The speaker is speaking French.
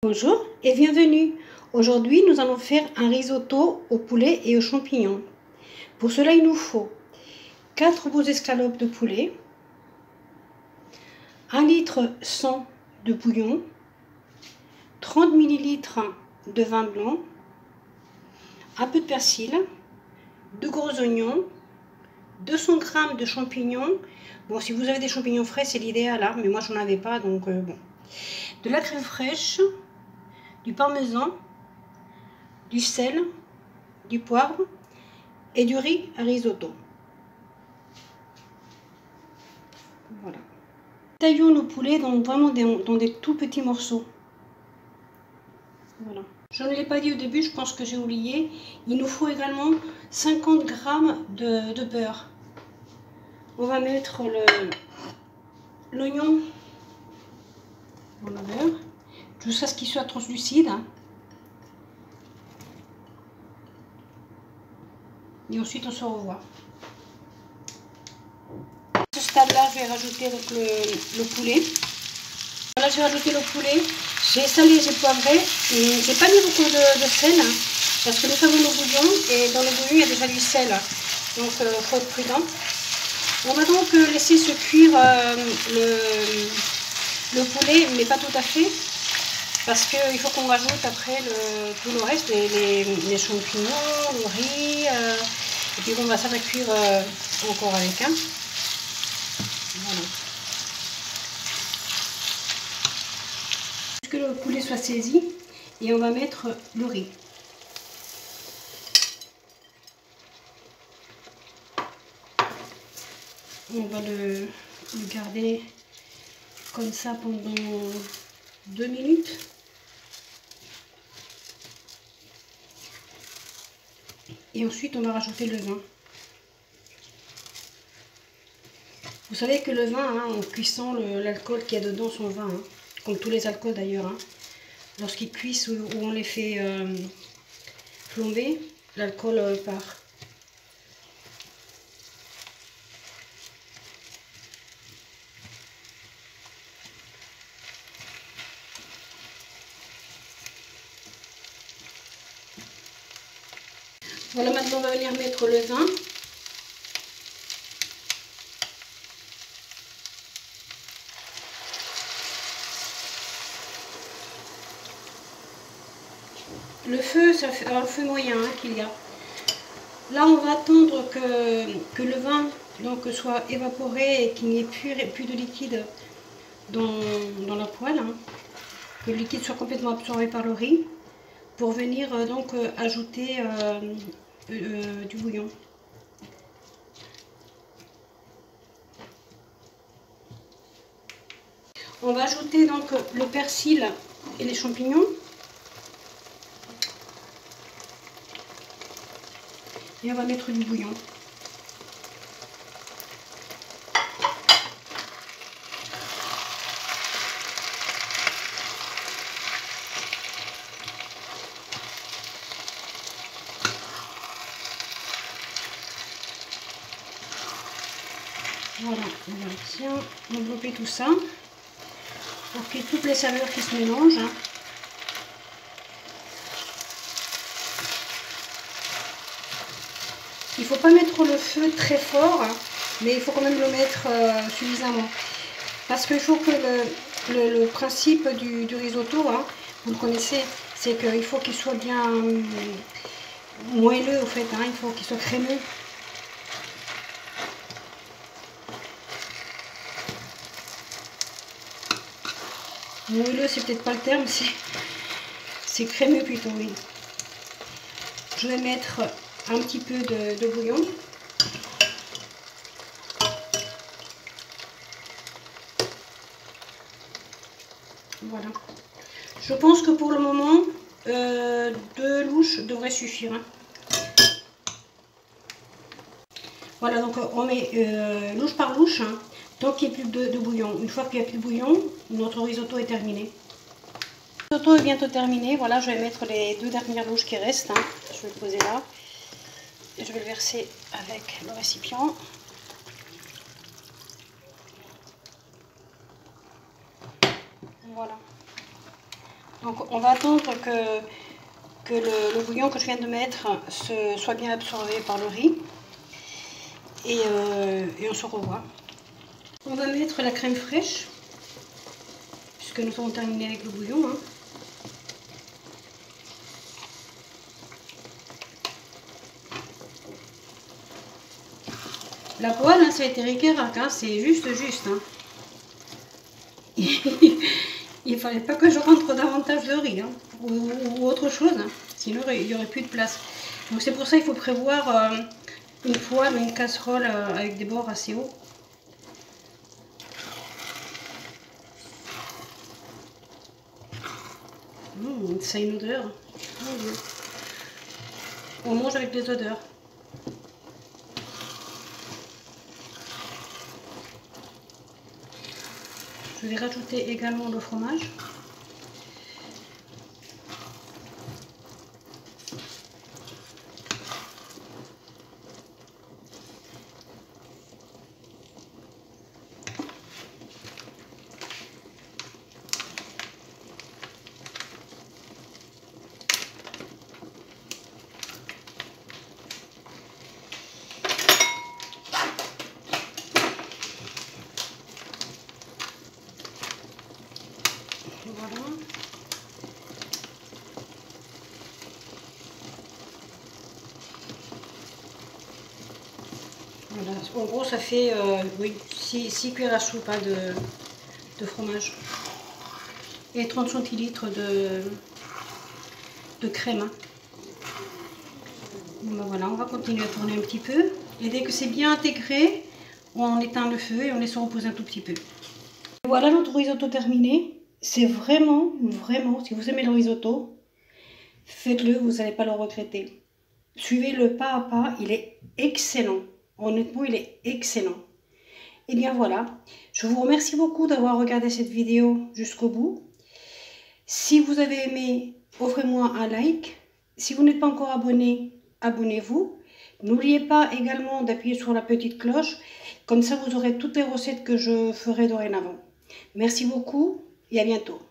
Bonjour et bienvenue. Aujourd'hui, nous allons faire un risotto au poulet et aux champignons. Pour cela, il nous faut 4 grosses escalopes de poulet, 1 litre 100 de bouillon, 30 ml de vin blanc, un peu de persil, 2 gros oignons, 200 g de champignons. Bon, si vous avez des champignons frais, c'est l'idéal, hein, mais moi j'en avais pas, donc bon. De la crème fraîche, du parmesan, du sel, du poivre et du riz à risotto. Voilà. Taillons le poulet vraiment dans des tout petits morceaux. Voilà. Je ne l'ai pas dit au début, je pense que j'ai oublié. Il nous faut également 50 g de beurre. On va mettre l'oignon dans le beurre jusqu'à ce qu'il soit translucide. Et ensuite on se revoit. À ce stade-là, je vais rajouter donc le poulet. Voilà, j'ai rajouté le poulet. J'ai salé, j'ai poivré. J'ai pas mis beaucoup de sel parce que nous avons le bouillon et dans le bouillon il y a déjà du sel. Donc il faut être prudent. On va donc laisser se cuire le poulet, mais pas tout à fait. Parce qu'il faut qu'on rajoute après tout le reste, les champignons, le riz. Et puis bon, ça va cuire encore avec un. Voilà. Que le poulet soit saisi et on va mettre le riz. On va le garder comme ça pendant 2 minutes. Et ensuite on va rajouter le vin. Vous savez que le vin, hein, en cuisant, l'alcool qu'il y a dedans son vin, hein, comme tous les alcools d'ailleurs, hein, lorsqu'ils cuisent ou on les fait flamber, l'alcool part. Voilà, maintenant on va venir mettre le vin. Le feu, ça fait un feu moyen hein, qu'il y a. Là, on va attendre que le vin donc, soit évaporé et qu'il n'y ait plus de liquide dans la poêle. Hein. Que le liquide soit complètement absorbé par le riz pour venir donc ajouter du bouillon. On va ajouter donc le persil et les champignons. Et on va mettre du bouillon. Voilà, on va bien envelopper tout ça pour qu'il y ait toutes les saveurs qui se mélangent. Il ne faut pas mettre le feu très fort, mais il faut quand même le mettre suffisamment. Parce qu'il faut que le principe du risotto, hein, vous le connaissez, c'est qu'il faut qu'il soit bien moelleux, en fait, hein, il faut qu'il soit crémeux. Moelleux, c'est peut-être pas le terme, c'est crémeux plutôt, oui. Je vais mettre un petit peu de bouillon. Voilà. Je pense que pour le moment, 2 louches devraient suffire. Hein. Voilà, donc on met louche par louche, hein, tant qu'il n'y a plus de bouillon. Une fois qu'il n'y a plus de bouillon, notre risotto est terminé. Le risotto est bientôt terminé. Voilà, je vais mettre les 2 dernières louches qui restent. Hein. Je vais le poser là. Et je vais le verser avec le récipient. Voilà. Donc on va attendre que le bouillon que je viens de mettre soit bien absorbé par le riz. Et on se revoit. On va mettre la crème fraîche, puisque nous avons terminé avec le bouillon. Hein. La poêle, hein, ça a été ric-et-rac, hein, c'est juste. Hein. Il ne fallait pas que je rentre davantage de riz hein, ou autre chose, hein, sinon il n'y aurait plus de place. Donc c'est pour ça qu'il faut prévoir une poêle ou une casserole avec des bords assez hauts. Ça a une odeur. On mange avec des odeurs. Je vais rajouter également le fromage. Voilà. En gros, ça fait 6 cuillères à soupe hein, de fromage et 30 centilitres de crème. Hein. Bon, ben voilà, on va continuer à tourner un petit peu et dès que c'est bien intégré, on éteint le feu et on laisse se reposer un tout petit peu. Voilà notre risotto terminé. C'est vraiment, si vous aimez le risotto, faites-le, vous n'allez pas le regretter. Suivez-le pas à pas, il est excellent. Honnêtement, il est excellent. Et bien voilà, je vous remercie beaucoup d'avoir regardé cette vidéo jusqu'au bout. Si vous avez aimé, offrez-moi un like. Si vous n'êtes pas encore abonné, abonnez-vous. N'oubliez pas également d'appuyer sur la petite cloche. Comme ça, vous aurez toutes les recettes que je ferai dorénavant. Merci beaucoup et à bientôt.